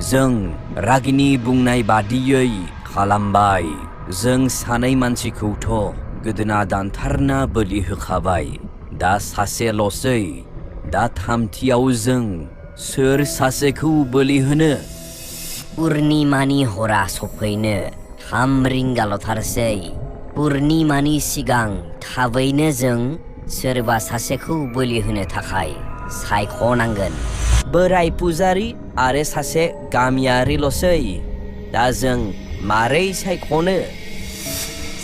जों रागिनि बुंनाय बादियै खालामबाय। जों सानै मानसिखौथ' गोदोना दानथारना बोलि होखाबाय। दा सासेल'सै। दा थामथियाव जों सोर सासेखौ बोलि होनो? पुर्निमानि हरा सफैनो 3 रिंगाल'थारसै। पुर्निमानि सिगां थाबैनो जों सोरबा सासेखौ बोलि होनो थाखाय सायख'नांगोन। बोराय पुजारी आरो सासे गामियारिल'सै। दा जों मारै सायख'नो?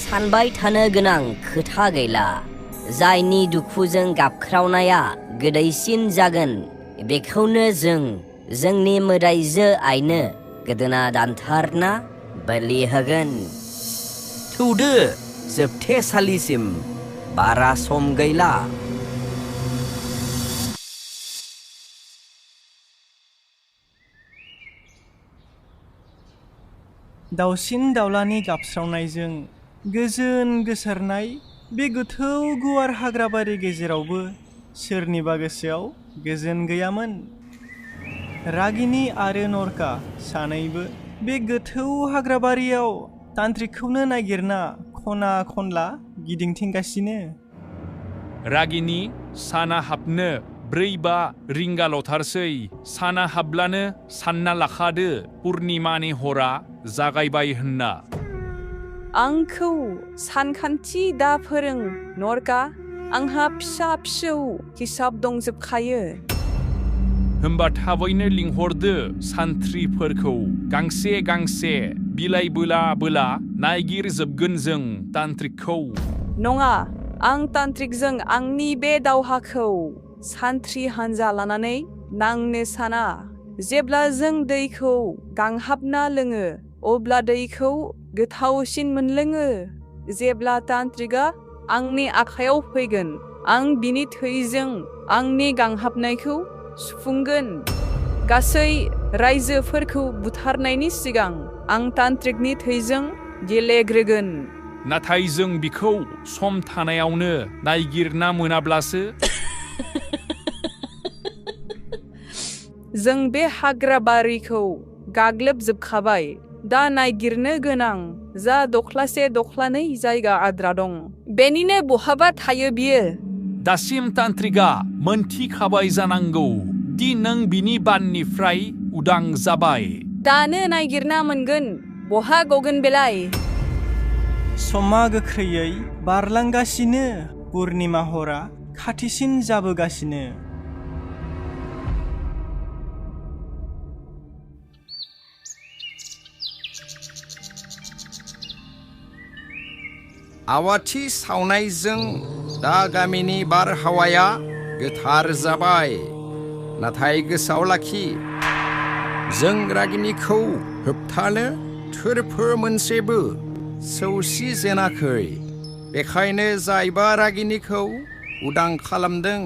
सानबाय थानो गोनां खोथा गैला। जायनि दुखुजों गाबख्रावनाया गोदैसिन जागोन बेखौनो जों जोंनि मोदाइजो आइनो गोदोना दानथारना बोलि होगोन। थौदो जोबथेसालिसिम बारा सम गैला। दाउसिन दाउलानि गाबस्रावनायजों गोजोन गोसारनाय बे गोथौ गुवार हाग्राबारि गेजेरावबो सोरनिबा गोसोआव गोजोन गैयामोन। रागिनि आरो नरका सानैबो बे गोथौ हाग्राबारियाव तान्त्रिकखौनो नागिरना खना खनला गिदिंथिंगासिनो। रागिनि साना हाबनो 4-5 रिंगाल'थारसै। साना हाब्लानो सानना लाखादो पुर्निमानि हरा जागायबाय होनना। आंखौ सानखान्थि दा फोरों नरका। आंहा फिसा फिसौ हिसाब दंजोबखायो। होमबा थाबैनो लिंहरदो सान्थ्रिफोरखौ। गांसे गांसे बिलाइ बोला बोला नायगिरजोबगोन जों तान्त्रिकखौ। नङा, आं तान्त्रिकजों आंनि बे दावहाखौ सान्थ्रि हान्जा लानानै नांनो साना। जेब्ला जों दैखौ गांहाबना लोङो अब्ला दैखौ गोथावसिन मोनलोङो। जेब्ला तान्त्रिकआ आंनि आखायाव फैगोन आं बिनि थैजों आंनि गांहाबनायखौ सुफुंगोन। गासै रायजोफोरखौ बुथारनायनि सिगां आं तान्त्रिकनि थैजों गेलेग्रोगोन। नाथाय जों बिखौ सम थानायावनो नायगिरना मोनाब्लासो? जों बे हाग्राबारिखौ गाग्लोबजोबखाबाय। दा नायगिरनो गोनां जा दख्लासे दख्लानै जायगा आद्रा दं बेनिनो बहाबा थायो बियो। दासिम तान्त्रिकआ मोनथिखाबाय जानांगौ दि नों बिनि बाननिफ्राय उदां जाबाय। दानो नायगिरना मोनगोन। बहा गगोन बेलाय? समा गोख्रैयै बारलांगासिनो। पुर्निमा हरा खाथिसिन जाबोगासिनो। आवाथि सावनायजों दा गामिनि बारहावाया गोथार जाबाय। नाथाय गोसोआव लाखि, जों रागिनिखौ होबथानो थोरफो मोनसेबो सौसि जेनाखै। बेखायनो जायबा रागिनिखौ उदां खालामदों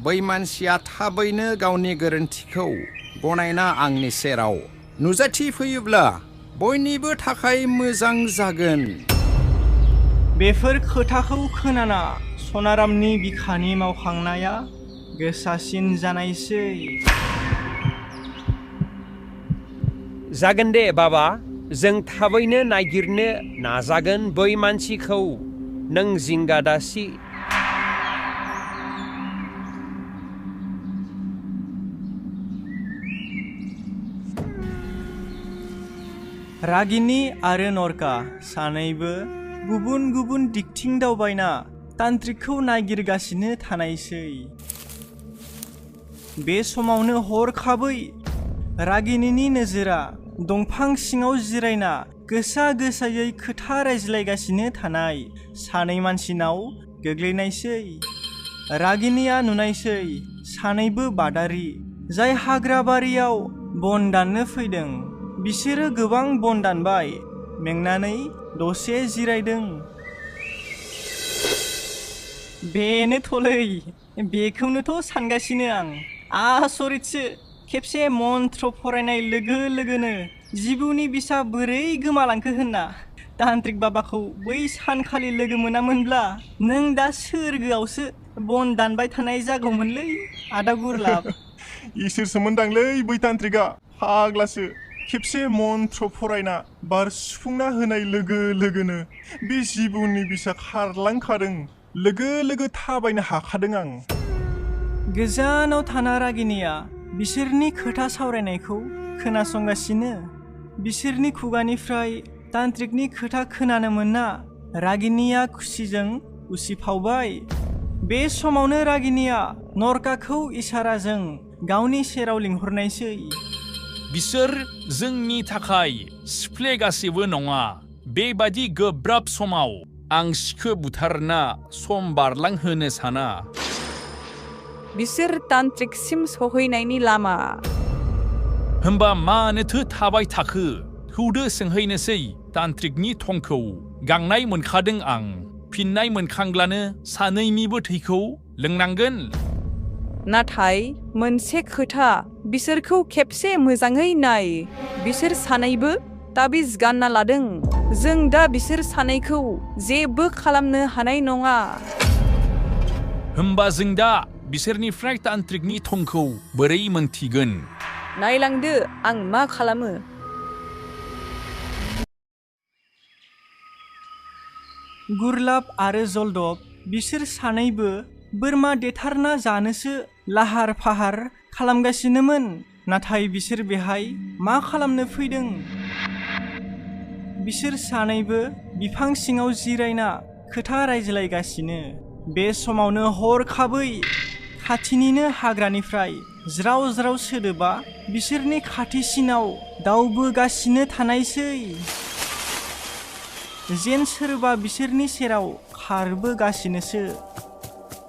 बै मानसिया थाबैनो गावनि गोरोन्थिखौ गनायना आंनि सेराव नुजाथिफैयोब्ला बयनिबो थाखाय मोजां जागोन। बेफोर खोथाखौ खोनाना सनारामनि बिखानि मावखांनाया गोसासिन जानायसै। जागोन दे बाबा, जों थाबैनो नागिरनो नाजागोन बै मानसिखौ। नों जिंगा दासि। रागिनि आरो नरका सानैबो गुबुन गुबुन दिगथिं दावबायना तान्त्रिकखौ नागिरगासिनो थानायसै। बे समावनो हरखाबै रागिनिनि नोजोरा दंफां सिङाव जिरायना गोसा गोसायै खोथा रायज्लायगासिनो थानाय सानै मानसिनाव गोग्लैनायसै। रागिनिया नुनायसै सानैबो बादारि जाय हाग्राबारियाव बन दाननो फैदों। बिसोरो गोबां बन दानबाय, मेंनानै दसे जिरायदों। बेनोथ'लै, बेखौनोथ' सानगासिनो आं। आसरितसो, खेबसे मन्त्र फरायनाय लोगो लोगोनो जिबौनि बिसा बोरै गोमालांखो होनना। तान्त्रिक बाबाखौ बै सानखालि लोगो मोनामोनब्ला नों दा सोरगोआवसो बन दानबाय थानाय जागौमोनलै आदा गुरलाब। इसोरसोमोनदांलै बै तान्त्रिकआ, फाग्लासो। खेबसे मन्त्र फरायना बार सुफुंना होनाय लोगो लोगोनो बे जिबौनि बिसा खारलांखादों। लोगो लोगो थाबायनो हाखादों आं। गोजानाव थाना रागिनिया बिसोरनि खोथा सावरायनायखौ खोनासंगासिनो। बिसोरनि खुगानिफ्राय तान्त्रिकनि खोथा खोनानो मोनना रागिनिया खुसिजों उसिफावबाय। बे समावनो रागिनिया नरकाखौ इसाराजों गावनि सेराव लिंहरनायसै। बिसोर जोंनि थाखाय सिफ्लेगासिबो नङा। बेबादि गोब्राब समाव आं सिखो बुथारना सम बारलांहोनो साना। बिसोर तान्त्रिकसिम सहैनायनि लामा। होमबा मानोथो थाबाय थाखो? थौदो सोंहैनोसै तान्त्रिकनि थंखौ। गांनाय मोनखादों आं। फिननाय मोनखांब्लानो सानैनिबो थैखौ लोंनांगोन। नाथाय मोनसे खोथा, बिसोरखौ खेबसे मोजाङै नाय। बिसोर सानैबो ताबिज गानना लादों। जों दा बिसोर सानैखौ जेबो खालामनो हानाय नङा। होमबा जों दा बिसोरनिफ्राय तान्त्रिकनि थंखौ बोरै मोनथिगोन? नायलांदो आं मा खालामो। गुरलाब आरो जलदब बिसोर सानैबो बोरमा देथारना जानोसो लाहार फाहार खालामगासिनोमोन। नाथाय बिसोर बेहाय मा खालामनो फैदों? बिसोर सानैबो बिफां सिङाव जिरायना खोथा रायज्लायगासिनो। बे समावनो हरखाबै खाथिनिनो हाग्रानिफ्राय ज्राव ज्राव सोदोबा बिसोरनि खाथिसिनाव दावबोगासिनो थानायसै। जेन सोरबा बिसोरनि सेराव खारबोगासिनोसो।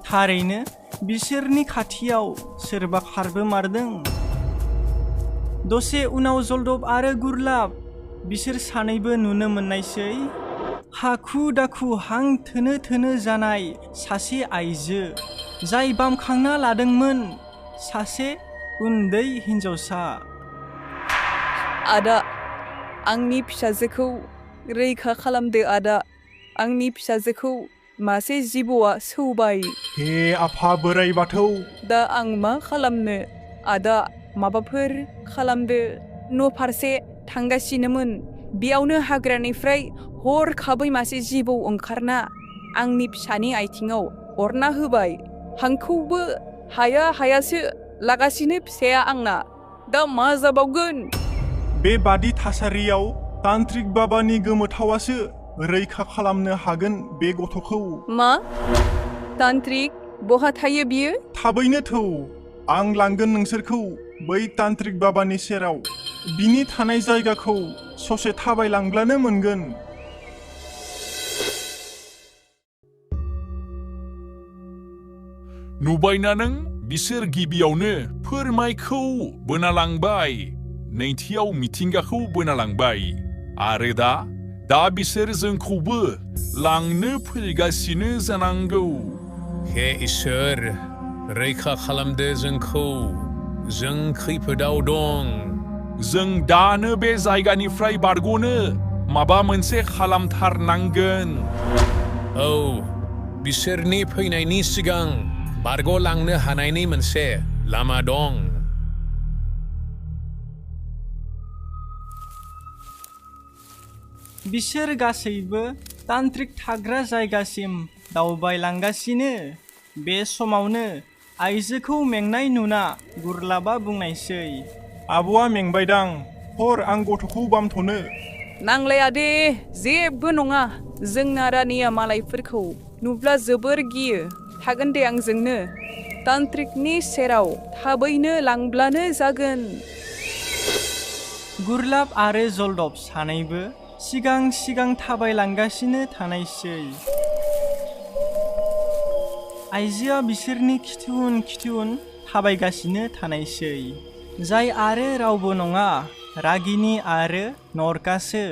थारैनो बिसोरनि खाथियाव सोरबा खारबोमारदों। दसे उनाव जलदब आरो गुरलाब बिसोर सानैबो नुनो मोननायसै हाखु दाखु हां थोनो थोनो जानाय सासे आइजो, जाय बामखांना लादोंमोन सासे उन्दै हिन्जावसा। आदा, आंनि फिसाजोखौ रैखा खालामदो आदा। आंनि फिसाजोखौ मासे जिबौआ सौबाय। हे आफा बोराइ बाथौ। दा आं मा खालामनो? आदा, माबाफोर खालामदो। न' फारसे थांगासिनोमोन। बेयावनो हाग्रानिफ्राय हरखाबै मासे जिबौ ओंखारना आंनि फिसानि आथिङाव अरना होबाय। हांखौबो हाया हायासो लागासिनो फिसाया आंना। दा मा जाबावगोन? बेबादि थासारियाव तान्त्रिक बाबानि गोमोथावासो रैखा खालामनो हागोन बे गथ'खौ। मा? तान्त्रिक? बहा थायो बियो? थाबैनो थौ। आं लांगोन नोंसोरखौ बै तान्त्रिक बाबानि सेराव। बिनि थानाय जायगाखौ ससे थाबायलांब्लानो मोनगोन। नुबायना नों? बिसोर गिबियावनो फोरमायखौ बोना लांबाय। नैथियाव मिथिंगाखौ बोना लांबाय। आरो दा बिसोर जोंखौबो लांनो फैगासिनो जानांगौ। हे इसोर, रैखा खालामदो जोंखौ। जों खैफोदाव दं। जों दानो बे जायगानिफ्राय बारग'नो माबा मोनसे खालामथारनांगोन। औ, बिसोरनि फैनायनि सिगां बारग'लांनो हानायनि मोनसे लामा दं। बिसोर गासैबो तान्त्रिक थाग्रा जायगासिम दावबायलांगासिनो। बे समावनो आइजोखौ मेंनाय नुना गुरलाबा बुंनायसै। आब'आ मेंबायदां। हर आं गथ'खौ बामथ'नो। नांलाया दे, जेबो नङा। जोंना रानिया मालायफोरखौ नुब्ला जोबोर गियो। थागोन दे आंजोंनो। तान्त्रिकनि सेराव थाबैनो लांब्लानो जागोन। गुरलाब आरो जलदब सानैबो सिगां सिगां थाबायलांगासिनो थानायसै। आइजोआ बिसोरनि खिथुन खिथुन थाबायगासिनो थानायसै। जाय आरो रावबो नङा, रागिनि आरो नरकासो।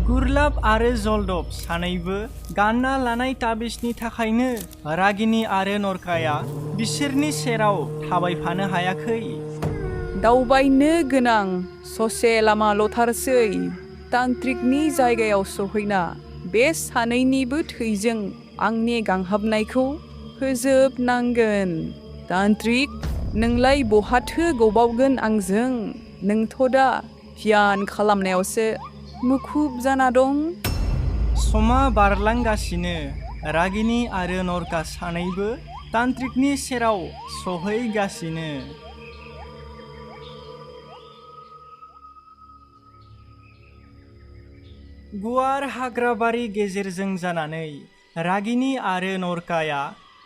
गुरलाब आरो जलदब सानैबो गानना लानाय ताबिजनि थाखायनो रागिनि आरो नरकाया बिसोरनि सेराव थाबायफानो हायाखै। दावबायनो गोनां ससे लामाल'थारसै। तान्त्रिकनि जायगायाव सहैना बे सानैनिबो थैजों आंनि गांहाबनायखौ फोजोबनांगोन। तान्त्रिक, नोंलाय बहाथो गबावगोन आंजों? नोंथ' दा ध्यान खालामनायावसो मुखुब जाना दं। समा बारलांगासिनो रागिनी आरो नरका सानैबो तान्त्रिकनि सेराव सहैगासिनो। गुवार हाग्राबारि गेजेरजों जानानै रागिनी आरो नरकाया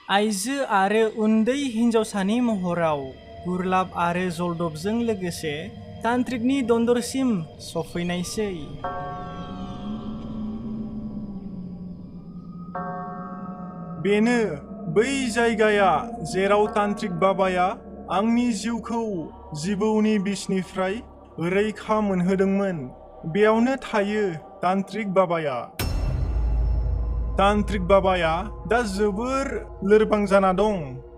आइजो आरो उन्दै हिन्जावसानि महराव गुरलाब आरो जलदबजों लोगोसे तान्त्रिकनि दन्दरसिम सफैनायसै। बेनो बै जायगाया जेराव तान्त्रिक बाबाया आंनि जिउखौ जिबौनि बिसनिफ्राय रैखा मोनहोदोंमोन। बेयावनो थायो तान्त्रिक बाबाया। तान्त्रिक बाबाया दा जोबोर लोरबां जाना दं।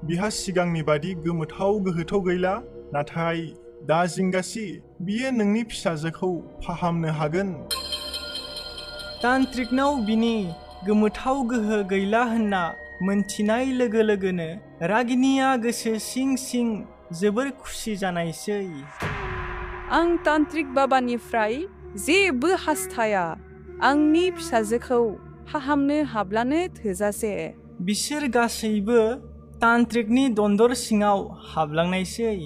बिहा सिगांनि बादि गोमोथाव गोहोथ' गैला, नाथाय दा जिंगासि बियो नोंनि फिसाजोखौ फाहामनो हागोन। तान्त्रिकनाव बिनि गोमोथाव गोहो गैला होनना मोनथिनाय लोगो लोगोनो रागिनिया गोसो सिं सिं जोबोर खुसि जानायसै। आं तान्त्रिक बाबानिफ्राय जेबो हास्थाया। आंनि फिसाजोखौ फाहामनो हाब्लानो थोजासे। बिसोर गासैबो तान्त्रिकनि दन्दर सिङाव हाबलांनायसै।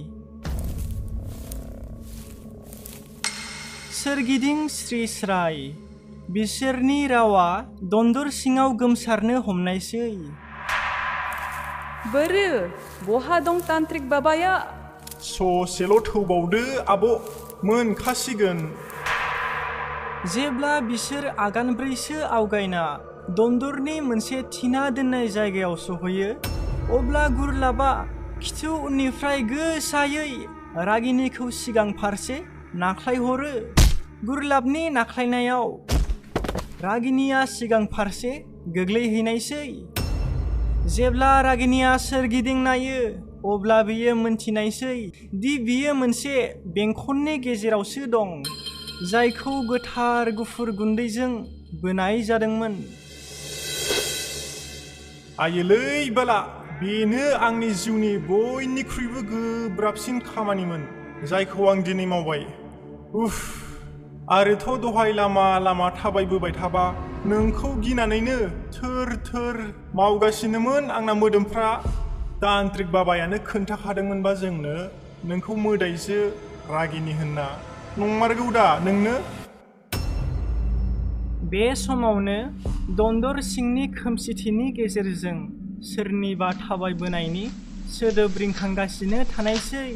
सोरगिदिं स्रि स्राय। बिसोरनि रावा दन्दर सिङाव गोमसारनो हमनायसै। बोरो बहा दं तान्त्रिक बाबाया? ससेल' थौबावदो आब', मोनखासिगोन। जेब्ला बिसोर आगानब्रैसो आवगायना दन्दरनि मोनसे थिना दोननाय जायगायाव सहैयो, अब्ला गुरलाबा खिथु उननिफ्राय गोसायै रागिनिखौ सिगां फारसे नाख्लायहरो। गुरलाबनि नाख्लायनायाव रागिनिया सिगां फारसे गोग्लैहैनायसै। जेब्ला रागिनिया सोरगिदिं नायो, अब्ला बियो मोनथिनायसै दि बियो मोनसे बेंखननि गेजेरावसो दं, जायखौ गोथार गुफुर गुन्दैजों बोनाय जादोंमोन। आयोलै बाला, बेनो आंनि जिउनि बयनिख्रुइबो गोब्राबसिन खामानिमोन जायखौ आं दिनै मावबाय। उफ, आरोथ' दहाय लामा लामा थाबायबोबाय थाबा नोंखौ गिनानैनो थोर थोर मावगासिनोमोन आंना मोदोमफ्रा। तान्त्रिक बाबायानो खोन्थाखादोंमोनबा जोंनो नोंखौ मोदायसो रागिनि होनना। नंमारगौ दा नोंनो? बे समावनो दन्दर सिंनि खोमसिथिनि गेजेरजों सोरनिबा थाबायबोनायनि सोदोब रिंखांगासिनो थानायसै।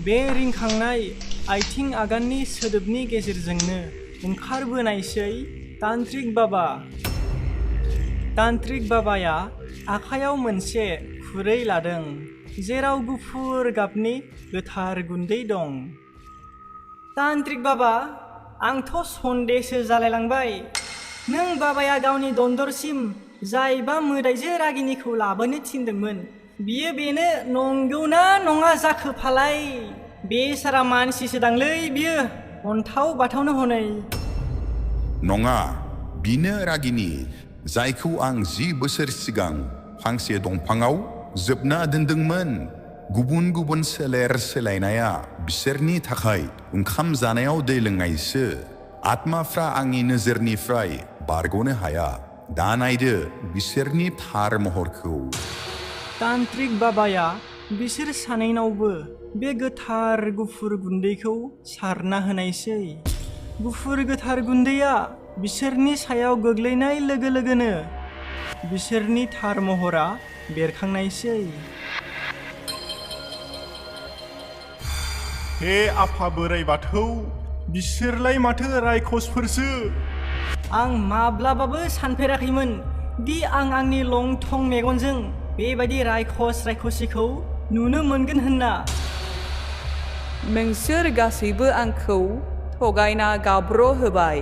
बे रिंखांनाय आइथिं आगाननि सोदोबनि गेजेरजोंनो ओंखारबोनायसै तान्त्रिक बाबा। तान्त्रिक बाबाया आखायाव मोनसे खुरै लादों, जेराव गुफुर गाबनि गोथार गुन्दै दं। तान्त्रिक बाबा, आंथ' सन्देहसो जालायलांबाय। नों बाबाया गावनि दन्दरसिम जायबा मोदायजो रागिनिखौ लाबोनो थिनदोंमोन, बियो बेनो नंगौना नङा जाखो फालाय? बे सारा मानसिसो दांलै बियो, अन्थाव बाथावनो हनै। नङा, बिनो रागिनि, जायखौ आं 10 बोसोर सिगां फांसे दंफाङाव जोबना दोनदोंमोन। गुबुन गुबुन सोलेर सोलायनाया बिसोरनि थाखाय ओंखाम जानायाव दै लोंनायसो। आत्माफ्रा आंनि नोजोरनिफ्राय बारग'नो हाया। दा नायदो बिसोरनि थार महरखौ। तान्त्रिक बाबाया बिसोर सानैनावबो बे गोथार गुफुर गुन्दैखौ सारना होनायसै। गुफुर गोथार गुन्दैया बिसोरनि सायाव गोग्लैनाय लोगो लोगोनो बिसोरनि थार महरा बेरखांनायसै। हे आफा बोराइ बाथौ, बिसोरलाय माथो रायखसफोरसो। आं माब्लाबाबो सानफेराखैमोन दि आं आंनि लंथं मेगनजों बेबायदि रायखसिखौ नुनो मोनगोन होनना। नोंसोर गासैबो आंखौ थगायना गाब्र' होबाय।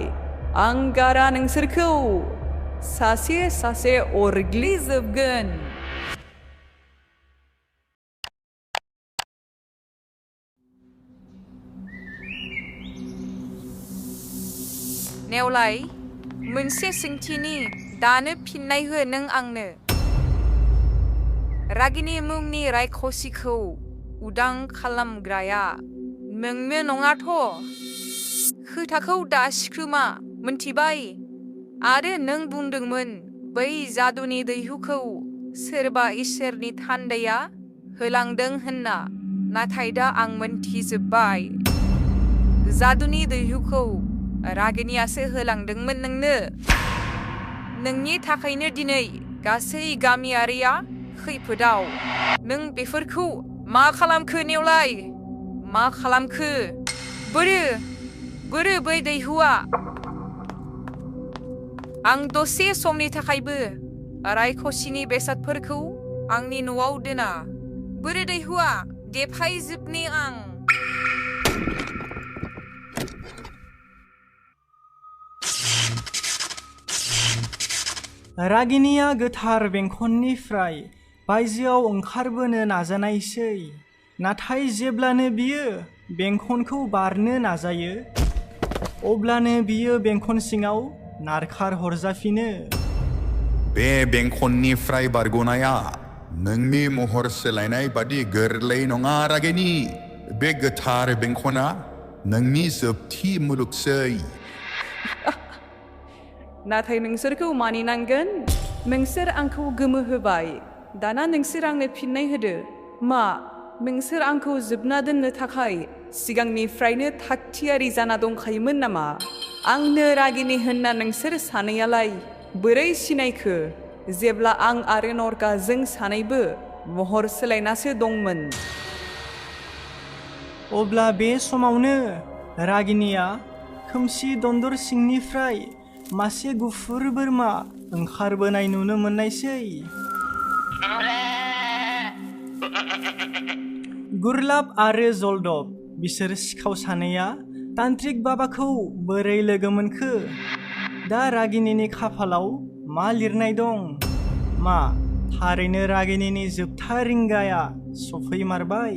आं गारा नोंसोरखौ सासे सासे अरग्लिजोबगोन। नेवलाय, मोनसे सोंथिनि दानो फिननाय हो नों आंनो। रागिनि मुंनि रायखसिखौ उदां खालामग्राया नोंनो नङाथ'। खोथाखौ दा सिख्रुमा मोनथिबाय। आरो नों बुंदोंमोन बै जादुनि दैहुखौ सोरबा इसोरनि थान्दैया होलांदों होनना। नाथाय दा आं मोनथिजोब्बाय। जादुनि दैहुखौ रागिनियासो होलांदोंमोन नोंनो। नोंनि थाखायनो दिनै गासै गामियारिया खैफोदाव। नों बेफोरखौ मा खालामखो नेवलाय? मा खालामखो? बोरो बै दैहुआ? आं दसे समनि थाखायबो रायखसिनि बेसादफोरखौ आंनि न'आव दोना। बोरो दैहुआ? देफायजोबनि आं। रागिनिया गोथार बेंखननिफ्राय बायजोआव ओंखारबोनो नाजानायसै। नाथाय जेब्लानो बियो बेंखनखौ बारनो नाजायो, अब्लानो बियो बेंखन सिङाव नारखार हरजाफिनो। बे बेंखननिफ्राय बारग'नाया नोंनि महर सोलायनाय बादि गोरलै नङा रागिनि। बे गोथार बेंखना नोंनि जोबथि मुलुगसै। नाथाय नोंसोरखौ मानिनांगोन। नोंसोर आंखौ गोमोहोबाय। दाना नोंसोर आंनो फिननाय होदो। मा नोंसोर आंखौ जोबना दोननो थाखाय सिगांनिफ्रायनो थागथियारि जाना दंखायोमोन नामा? आंनो रागिनि होनना नोंसोर सानैयालाय बोरै सिनायखो जेब्ला आं आरो नरका जों सानैबो महर सोलायनासो दंमोन? अब्ला बे समावनो रागिनिया खोमसि दन्दर सिंनिफ्राय मासे गुफुर बोरमा ओंखारबोनाय नुनो मोननायसै। गुरलाब आरो जलदब बिसोर सिखाव सानैया तान्त्रिक बाबाखौ बोरै लोगो मोनखो? दा रागिनिनि खाफालाव मा लिरनाय दं? मा थारैनो रागिनिनि जोबथा रिंगाया सफैमारबाय?